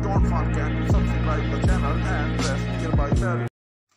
don't forget to subscribe the channel and press nearby bell.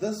10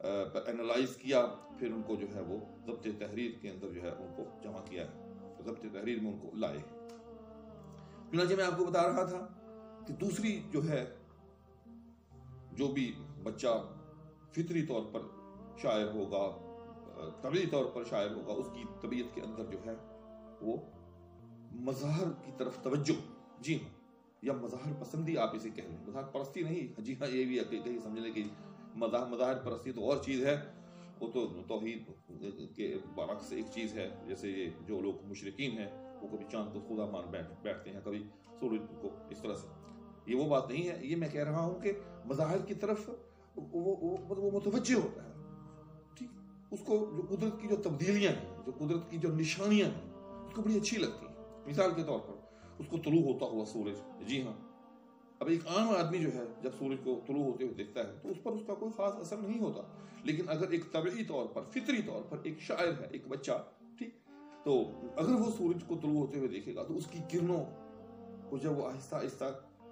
analyse کیا، پھر ان کو جو ہے وہ ضبط تحریر کے اندر جو ہے ان کو جمع کیا ہے، ضبط تحریر میں ان کو لائے۔ چنانچہ میں آپ کو بتا رہا تھا کہ دوسری جو ہے، جو بھی بچہ فطری طور پر شاعر ہوگا، طبعی طور پر شاعر ہوگا، اس کی طبیعت کے اندر جو ہے وہ مظاہر کی طرف توجہ، جی ہاں، یا مظاہر پسندی آپ اسے کہہ لیں، مظاہر پرستی نہیں، جی ہاں یہ بھی کہیں سمجھنے کی مظاہر پرستی تو اور چیز ہے، وہ تو توحید کے برعکس ایک چیز ہے۔ جیسے یہ جو لوگ مشرکین ہیں وہ کبھی چاند کو خدا مان بیٹھتے ہیں، کبھی سورج کو، اس طرح سے، یہ وہ بات نہیں ہے۔ یہ میں کہہ رہا ہوں کہ مظاہر کی طرف وہ متوجہ ہوتا ہے، ٹھیک، اس کو جو قدرت کی جو تبدیلیاں ہیں، جو قدرت کی جو نشانیاں ہیں، اس کو بڑی اچھی لگتی ہیں۔ مثال کے طور پر اس کو طلوع ہوتا ہوا سورج، جی ہاں، اب ایک عام آدمی جو ہے جب سورج کو طلوع ہوتے ہوئے دیکھتا ہے تو اس پر اس کا کوئی خاص اثر نہیں ہوتا، لیکن اگر ایک طبعی طور پر، فطری طور پر ایک شاعر ہے، ایک بچہ، ٹھیک، تو اگر وہ سورج کو طلوع ہوتے ہوئے دیکھے گا تو اس کی کرنوں کو جب وہ آہستہ آہستہ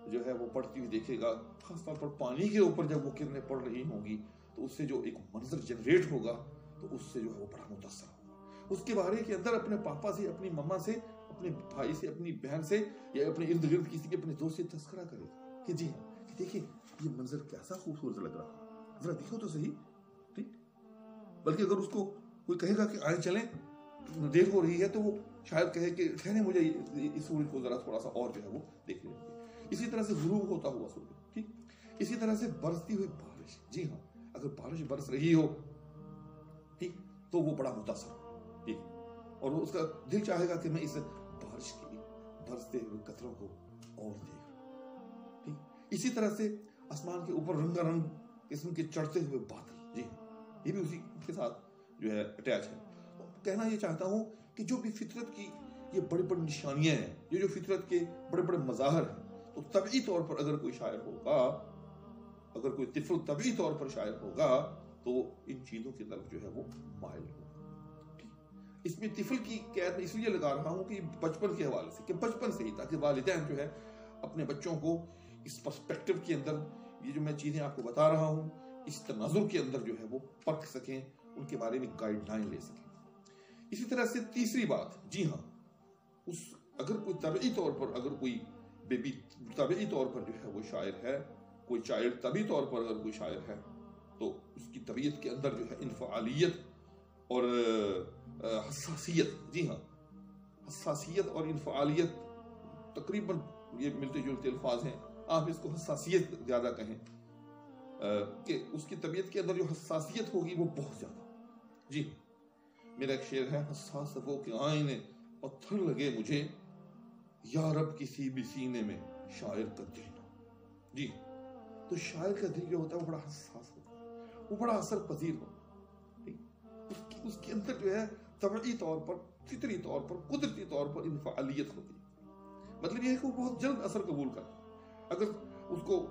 جو ہے وہ پڑتی ہوئی دیکھے گا، خاص طور پر پانی کے اوپر جب وہ کرنیں پڑ رہی ہوں گی، تو اس سے جو ایک منظر جنریٹ ہوگا تو اس سے جو ہے وہ بڑا متاثر ہوگا۔ اس کے بارے کے اندر اپنے پاپا سے، اپنی مما سے، اپنے بھائی سے، اپنی بہن سے، یا اپنے ارد گرد کسی کے اپنے دوست سے تذکرہ کرے گا کہ جی ہاں، دیکھیں یہ منظر کیسا خوبصورت لگ رہا ہے، ذرا دیکھو تو صحیح، ٹھیک۔ بلکہ اگر اس کو کوئی کہے گا کہ آئیں چلیں، دیر ہو رہی ہے، تو وہ شاید کہے کہ ٹھہریں، مجھے اس سورج کو ذرا تھوڑا سا اور جو ہے وہ دیکھ لیں۔ اسی طرح سے غروب ہوتا ہوا سورج، ٹھیک، اسی طرح سے برستی ہوئی بارش، جی ہاں، اگر بارش برس رہی ہو، ٹھیک، تو وہ بڑا متاثر ہو، ٹھیک، اور اس کا دل چاہے گا کہ میں اس بارش کی برستے ہوئے قطروں کو اور دیکھوں، ٹھیک۔ اسی طرح سے آسمان کے اوپر رنگا رنگ قسم کے چڑھتے ہوئے بادل، جی ہاں، یہ بھی اسی کے ساتھ جو ہے اٹیچ ہے۔ کہنا یہ چاہتا ہوں کہ جو بھی فطرت کی یہ بڑی بڑی نشانیاں ہیں، یہ جو فطرت کے بڑے بڑے مظاہر ہیں، تو طبعی طور پر اگر کوئی شاعر ہوگا، اگر کوئی طفل طبعی طور پر شاعر ہوگا تو ان چیزوں کی طرف جو ہے وہ مائل ہوگا۔ اس میں طفل کی قید میں اس لیے لگا رہا ہوں کہ بچپن کے حوالے سے، کہ بچپن سے ہی، تاکہ والدین جو ہے اپنے بچوں کو اس پرسپیکٹو کے اندر یہ جو میں چیزیں آپ کو بتا رہا ہوں، اس تناظر کے اندر جو ہے وہ پرکھ سکیں، ان کے بارے میں گائیڈ لائن لے سکیں۔ اسی طرح سے تیسری بات، جی ہاں، اگر کوئی طبعی طور پر، اگر کوئی بیبی طبعی طور پر جو ہے وہ شاعر ہے، کوئی چائلڈ طبعی طور پر اگر کوئی شاعر ہے، تو اس کی طبیعت کے اندر جو ہے انفعالیت اور حساسیت، جی ہاں، حساسیت اور انفعالیت تقریباً یہ ملتے جلتے الفاظ ہیں، آپ اس کو حساسیت زیادہ کہیں، کہ اس کی طبیعت کے اندر جو حساسیت ہوگی وہ بہت زیادہ، جی ہاں۔ میرا ایک شعر ہے، حساس وہ کہ آئینے پتھر لگے مجھے، یا رب کسی بھی سینے میں شاعر کا دل نہ، جی، تو شاعر کا دل جو ہوتا ہے وہ بڑا حساس ہوتا ہے، وہ بڑا اثر پذیر ہوتا ہے، اس کے اندر جو ہے طبعی طور پر، فطری طور پر، قدرتی طور پر انفعالیت ہوتی ہے۔ مطلب یہ ہے کہ وہ بہت جلد اثر قبول کرتا ہے۔ اگر اس کو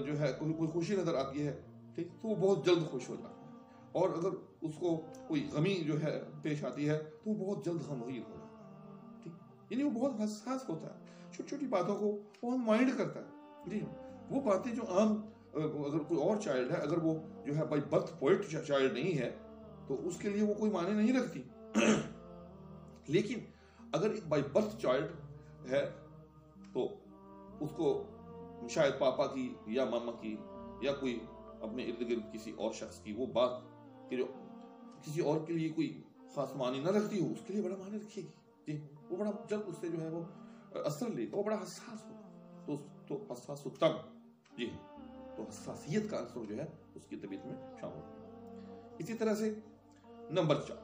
جو ہے کوئی خوشی نظر آتی ہے، ٹھیک، تو وہ بہت جلد خوش ہو جاتا ہے، اور اگر اس کو کوئی غمی جو ہے پیش آتی ہے تو وہ بہت جلد غمگین ہو جاتا ہے، ٹھیک، یعنی وہ بہت حساس ہوتا ہے، چھوٹی چھوٹی باتوں کو وہ مائنڈ کرتا ہے، جی، وہ باتیں جو عام، اگر کوئی اور چائلڈ ہے، اگر وہ جو ہے بائی برتھ پوئٹ چائلڈ نہیں ہے تو اس کے لیے وہ کوئی معنی نہیں رکھتی، لیکن اگر ایک بائی برتھ چائلڈ ہے تو اس کو شاید پاپا کی یا ماما کی یا کوئی اپنے ارد گرد کسی اور شخص کی وہ بات کہ جو کسی اور کے لیے کوئی خاص معنی نہ رکھتی ہو، اس کے لیے بڑا معنی رکھے گی، جی، وہ بڑا جلد اس سے جو ہے وہ اثر لے گا، وہ بڑا حساس ہوگا، تو حساس تب، جی، تو حساسیت کا عنصر جو ہے اس کی طبیعت میں شامل ہے۔ اسی طرح سے نمبر 4،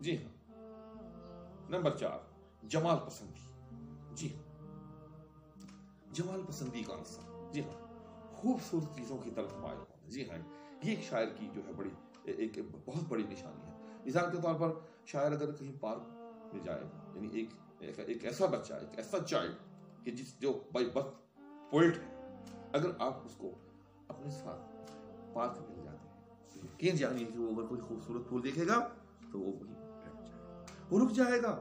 جی ہاں، نمبر 4 جمال پسندی، جی ہاں، جمال پسندی کا عنصر، جی ہاں، خوبصورت چیزوں کی طرف مائل ہونا، جی ہاں، یہ ایک شاعر کی جو ہے بڑی ایک بہت بڑی نشانی ہے۔ مثال کے طور پر شاعر اگر کہیں پارک میں جائے، یعنی ایک ایسا بچہ، ایک ایسا چائلڈ کہ جو بائی برتھ پوئٹ ہے، اگر آپ اس کو اپنے ساتھ پارک میں لے جاتے ہیں، یقین جانیے کہ وہ اگر کوئی خوبصورت پھول دیکھے گا تو وہ وہیں رک جائے گا،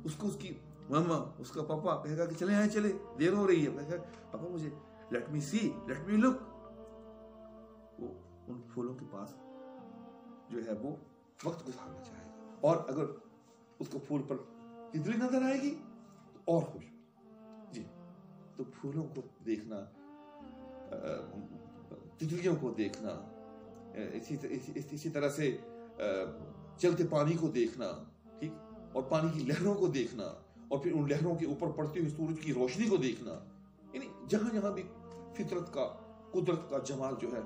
اس کو اس کی ماما، اس کا پاپا کہے گا کہ چلے آئیں، چلے، دیر ہو رہی ہے، پاپا مجھے لیٹ می سی، لیٹ می لک، وہ ان پھولوں کے پاس جو ہے وہ وقت گزارنا چاہے گا، اور اگر اس کو پھول پر تتلی نظر آئے گی تو اور خوش. جی، تو پھولوں کو دیکھنا، تتلیوں کو دیکھنا، اسی طرح سے چلتے پانی کو دیکھنا، ٹھیک، اور پانی کی لہروں کو دیکھنا، اور پھر ان لہروں کے اوپر پڑتی ہوئی سورج کی روشنی کو دیکھنا، یعنی جہاں جہاں بھی فطرت کا، قدرت کا جمال جو ہے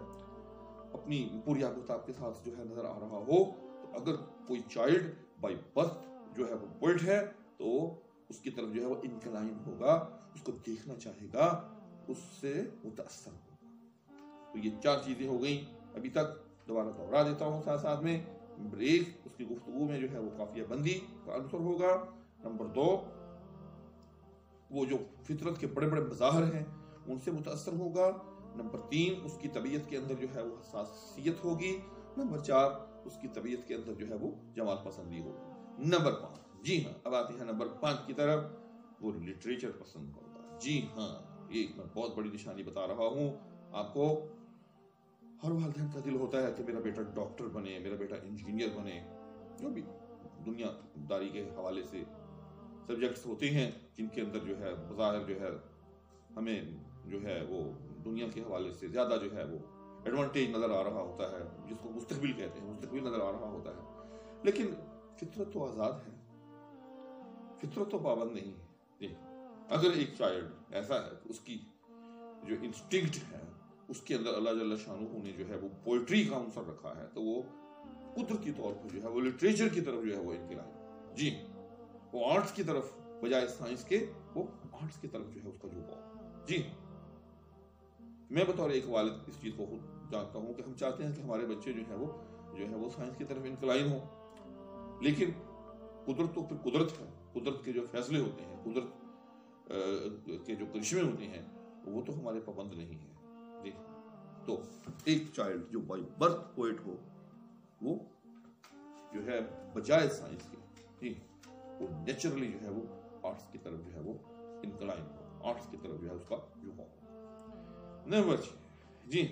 اپنی پوری آفتاب کے ساتھ جو ہے نظر آ رہا ہو، تو اگر کوئی چائلڈ بائی برتھ جو ہے وہ پوئٹ ہے تو اس کی طرف جو ہے وہ انکلائن ہوگا، اس کو دیکھنا چاہے گا، اس سے متاثر ہوگا. تو یہ 4 چیزیں ہو گئیں ابھی تک. دوبارہ دوہرا دیتا ہوں ساتھ ساتھ میں. نمبر 1 اس کی گفتگو میں جو ہے وہ قافیہ بندی کا عنصر ہوگا. نمبر 2 وہ جو فطرت کے بڑے بڑے مظاہر ہیں ان سے متاثر ہوگا. نمبر 3 اس کی طبیعت کے اندر جو ہے وہ حساسیت ہوگی. نمبر 4 اس کی طبیعت کے اندر جو ہے وہ جمال پسندی ہوگی. نمبر 5، جی ہاں، اب آتے ہیں نمبر 5 کی طرف، وہ لٹریچر پسند ہوگا. جی ہاں، ایک میں بہت بڑی نشانی بتا رہا ہوں آپ کو. ہر والدین کا دل ہوتا ہے کہ میرا بیٹا ڈاکٹر بنے، میرا بیٹا انجینئر بنے، جو بھی دنیا داری کے حوالے سے سبجیکٹس ہوتے ہیں جن کے اندر جو ہے بظاہر جو ہے ہمیں جو ہے وہ دنیا کے حوالے سے زیادہ جو ہے وہ ایڈوانٹیج نظر آ رہا ہوتا ہے، جس کو مستقبل کہتے ہیں، مستقبل نظر آ رہا ہوتا ہے. لیکن فطرت تو آزاد ہے، فطرت تو پابند نہیں ہے. اگر ایک چائلڈ ایسا ہے اس کی جو انسٹنکٹ ہے اس کے اندر اللہ جل شانہ نے جو ہے وہ پوئٹری کا عنصر رکھا ہے، تو وہ قدرتی طور پر جو ہے وہ لٹریچر کی طرف جو ہے وہ انکلائن. جی، وہ آرٹس کی طرف بجائے سائنس کے، وہ آرٹس کی طرف جو ہے اس کا جھکاؤ. جی، میں بطور ایک والد اس چیز کو خود جانتا ہوں کہ ہم چاہتے ہیں کہ ہمارے بچے جو ہے وہ سائنس کی طرف انکلائن ہوں، لیکن قدرت تو پھر قدرت ہے. قدرت کے جو فیصلے ہوتے ہیں، قدرت کے جو کرشمے ہوتے ہیں، وہ تو ہمارے پابند نہیں ہیں. جی، تو ایک چائلڈ جو بائی برتھ پوئٹ ہو، وہ جو ہے بجائے سائنس کے، جی، وہ نیچرلی جو ہے وہ آرٹس کی طرف جو ہے وہ انکلائن ہو، آرٹس کی طرف جو ہے اس کا جھکاؤ ہو. نمبر 6، جی،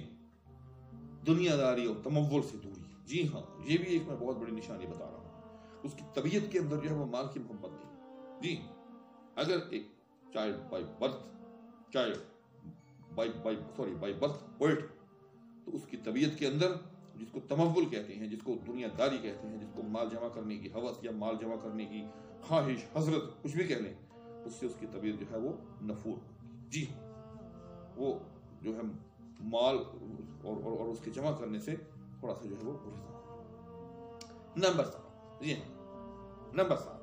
دنیا داری اور تمول سے دوری. جی ہاں، یہ بھی ایک میں بہت بڑی نشانی بتا رہا ہوں. اس کی طبیعت کے اندر جو ہے وہ مال کی محبت نہیں. جی، اگر ایک چائلڈ بائی برتھ پوئٹ، تو اس کی طبیعت کے اندر جس کو تمول کہتے ہیں، جس کو دنیا داری کہتے ہیں، جس کو مال جمع کرنے کی ہوس یا مال جمع کرنے کی خواہش، حسرت، کچھ بھی کہہ لیں، اس سے اس کی طبیعت جو ہے وہ نفور ہوگی. جی ہاں، وہ جو ہے مال اور اس کے جمع کرنے سے تھوڑا سا جو ہے وہ گریز ہوگا. نمبر 7، جی ہاں، نمبر 7،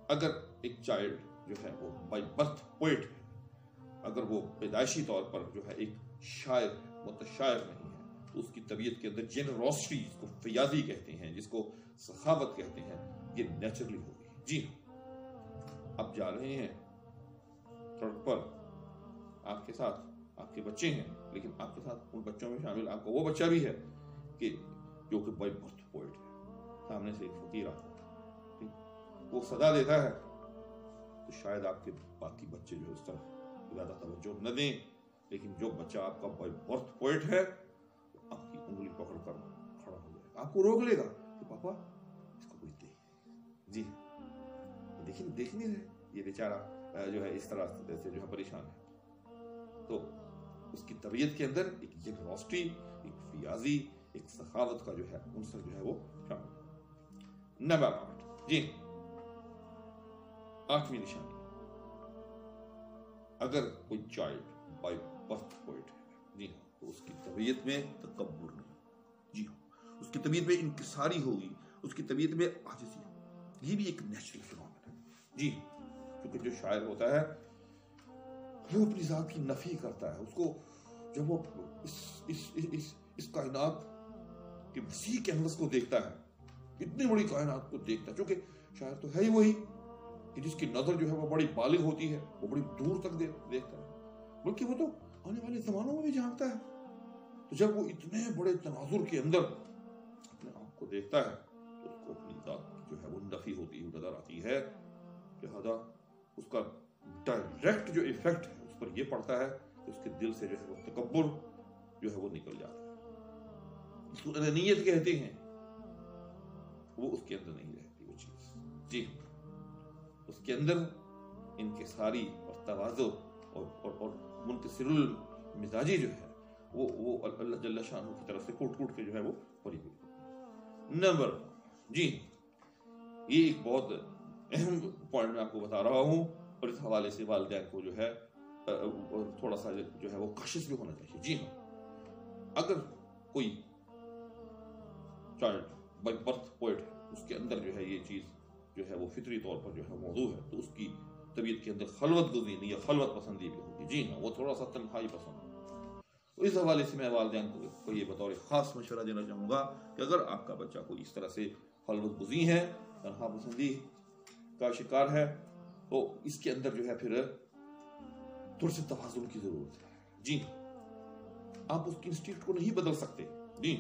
اگر ایک چائلڈ جو ہے وہ بائی برتھ پوئٹ ہے، اگر وہ پیدائشی طور پر جو ہے ایک شاعر ہے، متشاعر نہیں ہے، تو اس کی طبیعت کے اندر جنروسٹی، جس کو فیاضی کہتے ہیں، جس کو سخاوت کہتے ہیں، یہ نیچرلی ہوگی. جی ہاں، اب جا رہے ہیں سڑک پر، آپ کے ساتھ آپ کے بچے ہیں، لیکن آپ کے ساتھ ان بچوں میں شامل آپ کا وہ بچہ بھی ہے کہ جو کہ بائی برتھ پوئٹ ہے. سامنے سے ایک فقیر آتا ہے، وہ صدا دیتا ہے، تو شاید آپ کے باقی بچے جو اس طرف زیادہ توجہ نہ دیں، لیکن جو بچہ آپ کا بائی برتھ پوئٹ ہے آپ کی انگلی پکڑ کر کھڑا ہو جائے گا، آپ کو روک لے گا کہ پاپا اس کو کچھ دے. جی، دیکھ نہیں رہے یہ بیچارہ جو ہے اس طرح سے جو ہے پریشان ہے. تو اس کی طبیعت کے اندر ایک جنروسٹی، ایک فیاضی، ایک سخاوت کا جو ہے عنصر جو ہے وہ شامل ہے. نمبر 8، جی، 8ویں نشانی، اگر کوئی چائلڈ بائی برتھ پوئٹ ہے، جی ہاں، تو اس کی طبیعت میں تکبر نہیں. جی ہاں، اس کی طبیعت میں انکساری ہوگی، اس کی طبیعت میں عاجزی ہوگی. یہ بھی ایک نیچرل فینومین ہے. جی، کیونکہ جو شاعر ہوتا ہے وہ اپنی ذات کی نفی کرتا ہے. اس کو جب وہ اس کائنات کے وسیع کینوس کو دیکھتا ہے، اتنی بڑی کائنات کو دیکھتا ہے، چونکہ شاعر تو ہے ہی وہی کہ جس کی نظر جو ہے وہ بڑی بالغ ہوتی ہے، وہ بڑی دور تک دیکھتا ہے، بلکہ وہ تو آنے والے زمانوں میں بھی جانتا ہے. تو جب وہ اتنے بڑے تناظر کے اندر اپنے آپ کو دیکھتا ہے تو اس کو اپنی ذات کی جو ہے وہ نفی ہوتی ہوئی نظر آتی ہے. لہذا اس کا ڈائریکٹ جو ایفیکٹ ہے اس پر یہ پڑتا ہے کہ اس کے دل سے جو ہے وہ تکبر جو ہے وہ نکل جاتا ہے. اس کو انانیت کہتے ہیں، وہ اس کے اندر نہیں رہتی وہ چیز. جی اس کے اندر انکساری اور تواضع اور منکسر المزاجی جو ہے وہ اللہ جل شانہ کی طرف سے کوٹ کے جو ہے وہ پوری ہوئی. نمبر جی یہ ایک بہت اہم پوائنٹ میں آپ کو بتا رہا ہوں، اور اس حوالے سے والدین کو جو ہے تھوڑا سا جو ہے وہ کاشس بھی ہونا چاہیے. جی ہاں، اگر کوئی چائلڈ بائی برتھ پوئٹ ہے، اس کے اندر جو ہے یہ چیز جو ہے وہ فطری طور پر جو ہے موضوع ہے، تو اس کی طبیعت کے اندر خلوت گزینی یا خلوت پسندی بھی ہوگی. جی ہاں، وہ تھوڑا سا تنہائی پسند ہے. تو اس حوالے سے میں والدین کو یہ بطور خاص مشورہ دینا چاہوں گا کہ اگر آپ کا بچہ کوئی اس طرح سے خلوت گزین ہے، تنہا پسندی کا شکار ہے، تو اس کے اندر جو ہے پھر تھوڑے سے توازن کی ضرورت ہے. جی آپ اس کی انسٹنکٹ کو نہیں بدل سکتے. جی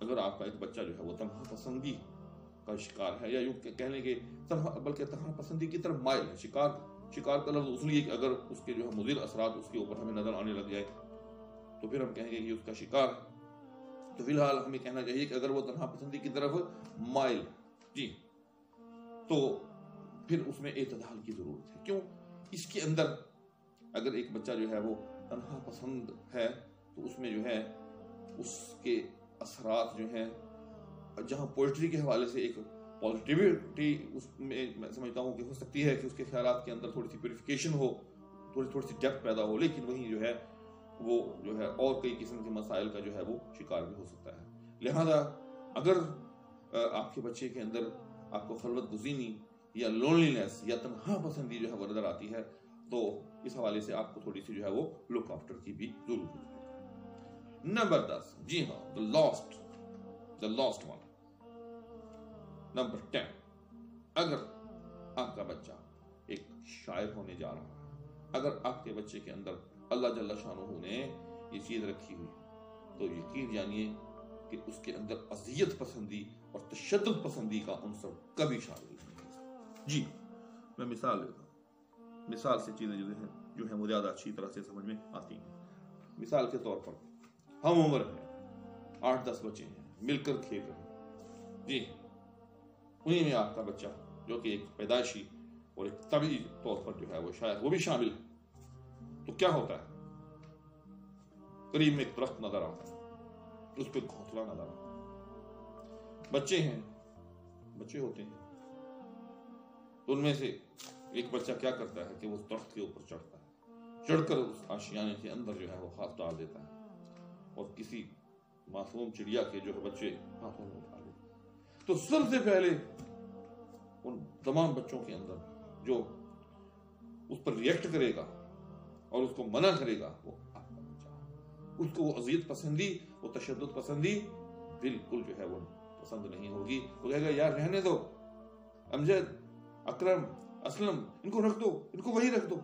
اگر آپ کا ایک بچہ جو ہے وہ تنہا پسندی کا شکار ہے، یا یوں کہہ لیں کہ بلکہ تنہا پسندی کی طرف مائل ہے، شکار کا لفظ اس لیے کہ اگر اس کے جو ہے مضر اثرات اس کے اوپر ہمیں نظر آنے لگ جائے تو پھر ہم کہیں گے کہ اس کا شکار. تو فی الحال ہمیں کہنا چاہیے کہ اگر وہ تنہا پسندی کی طرف مائل، جی تو پھر اس میں اعتدال کی ضرورت ہے. کیوں؟ اس کے اندر اگر ایک بچہ جو ہے وہ تنہا پسند ہے تو اس میں جو ہے اس کے اثرات جو ہیں، جہاں پوئٹری کے حوالے سے ایک پازیٹیوٹی اس میں میں سمجھتا ہوں کہ ہو سکتی ہے کہ اس کے خیالات کے اندر تھوڑی سی پیوریفیکیشن ہو، تھوڑی سی ڈیپتھ پیدا ہو، لیکن وہیں جو ہے وہ جو ہے اور کئی قسم کے مسائل کا جو ہے وہ شکار بھی ہو سکتا ہے. لہذا اگر آپ کے بچے کے اندر آپ کو خلوت گزینی یا لونلینس یا تنہا پسندی جو ہے وہ نظر آتی ہے تو اس حوالے سے آپ کو تھوڑی سی جو ہے وہ لک آفٹر کی بھی ضرورت ہے. نمبر 10 جی ہاں the lost one. نمبر 10 اگر آپ کا بچہ ایک شاعر ہونے جا رہا ہے، اگر آپ کے بچے کے اندر اللہ جل شانہ نے یہ چیز رکھی ہوئی تو یقین جانیے کہ اس کے اندر اذیت پسندی اور تشدد پسندی کا عنصر کبھی شامل نہیں ہے. جی میں مثال دیتا ہوں، مثال سے چیزیں جو ہیں وہ زیادہ اچھی طرح سے سمجھ میں آتی ہیں. مثال کے طور پر ہم عمر ہیں، 8-10 بچے ہیں، مل کر کھیل رہے ہیں. جی انہیں میں آپ کا بچہ جو کہ ایک پیدائشی اور ایک طبعی طور پر جو ہے وہ شاید وہ بھی شامل ہے، تو کیا ہوتا ہے؟ قریب میں ایک درخت نظر آتا ہے، اس پہ گھونسلہ نظر آتا ہے، بچے ہیں، بچے ہوتے ہیں، تو ان میں سے ایک بچہ کیا کرتا ہے کہ وہ اس درخت کے اوپر چڑھتا ہے، چڑھ کر اس آشیانے کے اندر جو ہے وہ ہاتھ ڈال دیتا ہے اور کسی معصوم چڑیا کے جو ہے بچے ہاتھوں میں اٹھا لیتے. تو سب سے پہلے ان تمام بچوں کے اندر جو اس پر ریئیکٹ کرے گا اور اس کو منع کرے گا وہ آپ کا بچہ. اس کو وہ اذیت پسندی، وہ تشدد پسندی بالکل جو ہے وہ پسند نہیں ہوگی. وہ کہے گا یار رہنے دو، امجد، اکرم، اسلم، ان کو رکھ دو، ان کو وہی رکھ دو.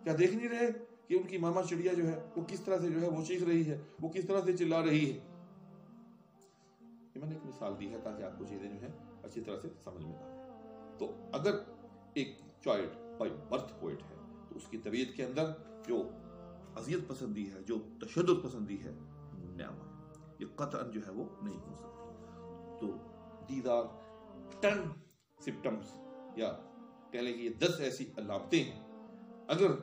کیا دیکھ نہیں رہے کہ ان کی ماما چڑیا جو ہے وہ کس طرح سے جو ہے وہ چیخ رہی ہے، وہ کس طرح سے چلا رہی ہے. یہ میں نے ایک مثال دی ہے تاکہ آپ کو چیزیں جو ہیں اچھی طرح سے سمجھ میں آئے. تو اگر ایک چائلڈ بائی برتھ پوئٹ ہے تو اس کی طبیعت کے اندر جو اذیت پسندی ہے، جو تشدد پسندی ہے، یہ قطعاً جو ہے وہ نہیں ہو سکتی. تو these are 10 symptoms یا کہہ لیں کہ یہ 10 ایسی علامتیں ہیں اگر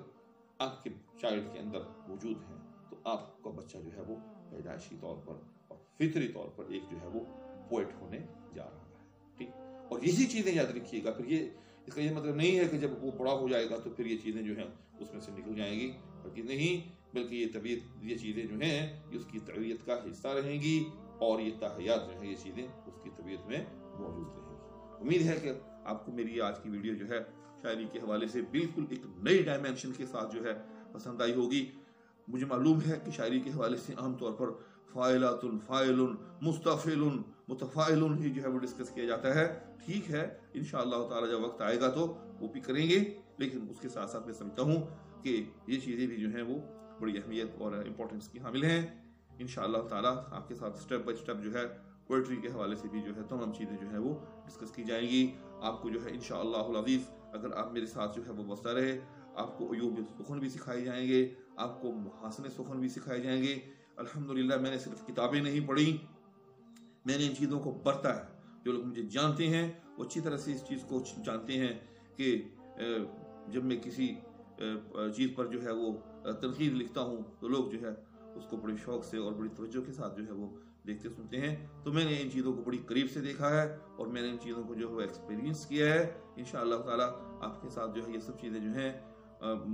آپ کے چائلڈ کے اندر موجود ہیں تو آپ کا بچہ جو ہے وہ پیدائشی طور پر اور فطری طور پر ایک جو ہے وہ پوئٹ ہونے جا رہا ہے. ٹھیک، اور یہی چیزیں یاد رکھیے گا. پھر یہ اس کا یہ مطلب نہیں ہے کہ جب وہ بڑا ہو جائے گا تو پھر یہ چیزیں جو ہیں اس میں سے نکل جائیں گی، بلکہ نہیں، بلکہ یہ طبیعت، یہ چیزیں جو ہیں یہ اس کی طبیعت کا حصہ رہیں گی اور یہ تاحیات جو ہیں یہ چیزیں اس کی طبیعت میں موجود رہیں گی. امید ہے کہ آپ کو میری آج کی ویڈیو جو ہے شاعری کے حوالے سے بالکل ایک نئی ڈائمینشن کے ساتھ جو ہے پسند آئی ہوگی. مجھے معلوم ہے کہ شاعری کے حوالے سے عام طور پر فاعلات، فاعل، مستفعل، متفاعل ہی جو ہے وہ ڈسکس کیا جاتا ہے. ٹھیک ہے، انشاءاللہ تعالی جب وقت آئے گا تو وہ بھی کریں گے، لیکن اس کے ساتھ ساتھ میں سمجھتا ہوں کہ یہ چیزیں بھی جو ہیں وہ بڑی اہمیت اور امپورٹنس کی حامل ہیں. انشاءاللہ تعالی آپ کے ساتھ سٹیپ بائی سٹیپ جو ہے پوئٹری کے حوالے سے بھی جو ہے تمام چیزیں جو ہے وہ ڈسکس کی جائیں گی. آپ کو جو ہے انشاءاللہ العزیز اگر آپ میرے ساتھ جو ہے وہ بستا رہے، آپ کو عیوب سخن بھی سکھائے جائیں گے، آپ کو محاسن سخن بھی سکھائے جائیں گے. الحمدللہ میں نے صرف کتابیں نہیں پڑھی، میں نے ان چیزوں کو برتا ہے. جو لوگ مجھے جانتے ہیں وہ اچھی طرح سے اس چیز کو جانتے ہیں کہ جب میں کسی چیز پر جو ہے وہ تنقید لکھتا ہوں تو لوگ جو ہے اس کو بڑے شوق سے اور بڑی توجہ کے ساتھ جو ہے وہ دیکھتے سنتے ہیں. تو میں نے ان چیزوں کو بڑی قریب سے دیکھا ہے اور میں نے ان چیزوں کو جو ہے ایکسپیرینس کیا ہے. انشاءاللہ تعالی آپ کے ساتھ جو ہے یہ سب چیزیں جو ہیں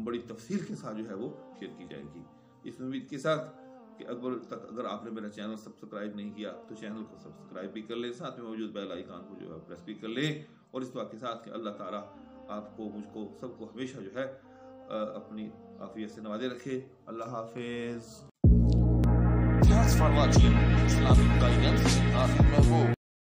بڑی تفصیل کے ساتھ جو ہے وہ شیئر کی جائیں گی. اس امید کے ساتھ کہ اگر آپ نے میرا چینل سبسکرائب نہیں کیا تو چینل کو سبسکرائب بھی کر لیں, ساتھ میں موجود بیل آئیکن کو جو ہے پریس بھی کر لیں, اور اس دعا کے ساتھ کہ اللہ تعالیٰ آپ کو, مجھ کو, سب کو ہمیشہ جو ہے اپنی عافیت سے نوازے رکھے. اللہ حافظ. Thanks for watching Islamic Guidance with Nafi Mahbub.